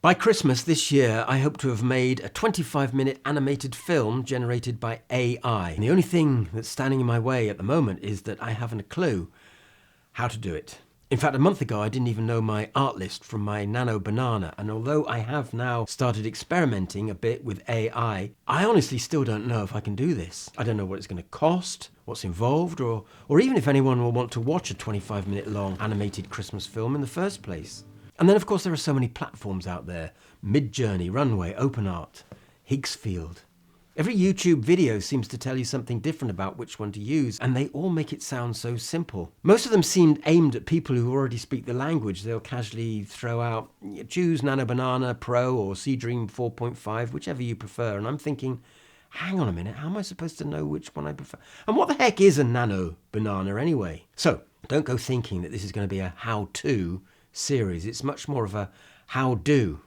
By Christmas this year, I hope to have made a 25-minute animated film generated by AI. And the only thing that's standing in my way at the moment is that I haven't a clue how to do it. In fact, a month ago, I didn't even know my art list from my nano banana. And although I have now started experimenting a bit with AI, I honestly still don't know if I can do this. I don't know what it's going to cost, what's involved, or even if anyone will want to watch a 25-minute long animated Christmas film in the first place. And then, of course, there are so many platforms out there. Midjourney, Runway, OpenArt, Higgsfield. Every YouTube video seems to tell you something different about which one to use, and they all make it sound so simple. Most of them seemed aimed at people who already speak the language. They'll casually throw out, choose Nano Banana Pro or Seedream 4.5, whichever you prefer. And I'm thinking, hang on a minute, how am I supposed to know which one I prefer? And what the heck is a Nano Banana anyway? So, don't go thinking that this is going to be a how-to series. It's much more of a how-do.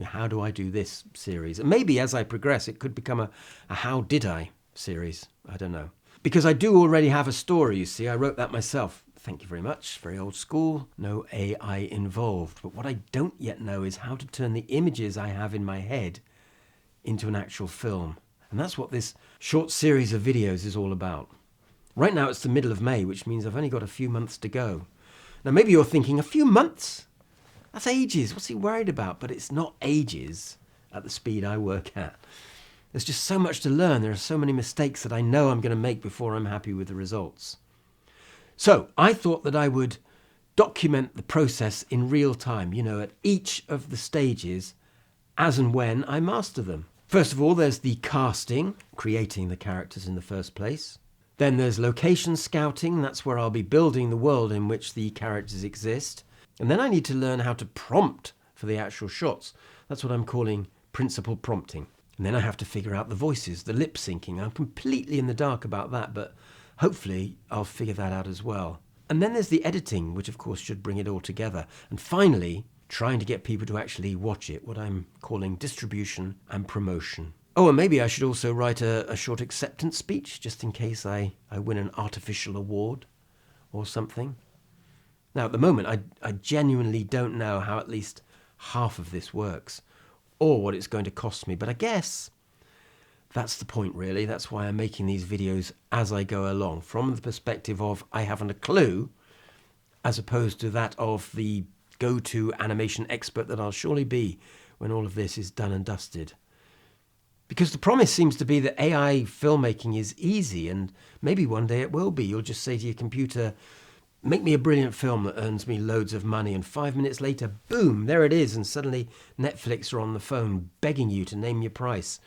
How do I do this series? And maybe as I progress, it could become a how did I series. I don't know. Because I do already have a story, you see. I wrote that myself. Thank you very much. Very old school. No AI involved. But what I don't yet know is how to turn the images I have in my head into an actual film. And that's what this short series of videos is all about. Right now it's the middle of May, which means I've only got a few months to go. Now maybe you're thinking, a few months? That's ages. What's he worried about? But it's not ages at the speed I work at. There's just so much to learn. There are so many mistakes that I know I'm going to make before I'm happy with the results. So I thought that I would document the process in real time, at each of the stages as and when I master them. First of all, there's the casting, creating the characters in the first place. Then there's location scouting. That's where I'll be building the world in which the characters exist. And then I need to learn how to prompt for the actual shots. That's what I'm calling principal prompting. And then I have to figure out the voices, the lip syncing. I'm completely in the dark about that, but hopefully I'll figure that out as well. And then there's the editing, which of course should bring it all together. And finally, trying to get people to actually watch it, what I'm calling distribution and promotion. Oh, and maybe I should also write a short acceptance speech, just in case I win an artificial award or something. Now, at the moment, I genuinely don't know how at least half of this works or what it's going to cost me. But I guess that's the point, really. That's why I'm making these videos as I go along, from the perspective of I haven't a clue, as opposed to that of the go-to animation expert that I'll surely be when all of this is done and dusted. Because the promise seems to be that AI filmmaking is easy, and maybe one day it will be. You'll just say to your computer, make me a brilliant film that earns me loads of money, and 5 minutes later, boom, there it is, and suddenly Netflix are on the phone begging you to name your price.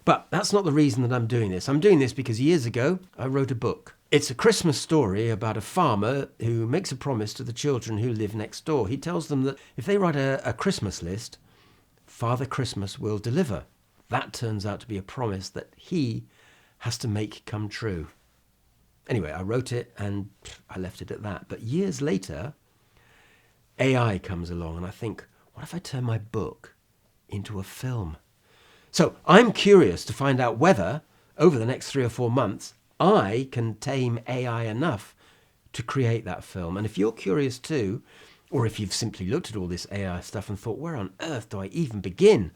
But that's not the reason that I'm doing this. I'm doing this because years ago, I wrote a book. It's a Christmas story about a farmer who makes a promise to the children who live next door. He tells them that if they write a Christmas list, Father Christmas will deliver. That turns out to be a promise that he has to make come true. Anyway, I wrote it and I left it at that. But years later, AI comes along and I think, what if I turn my book into a film? So I'm curious to find out whether, over the next 3 or 4 months, I can tame AI enough to create that film. And if you're curious too, or if you've simply looked at all this AI stuff and thought, where on earth do I even begin?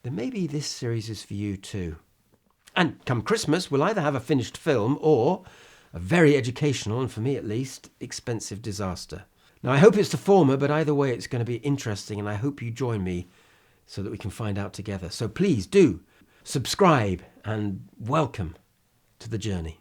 Then maybe this series is for you too. And come Christmas, we'll either have a finished film or a very educational, and for me at least, expensive disaster. Now I hope it's the former, but either way it's going to be interesting, and I hope you join me so that we can find out together. So please do subscribe and welcome to the journey.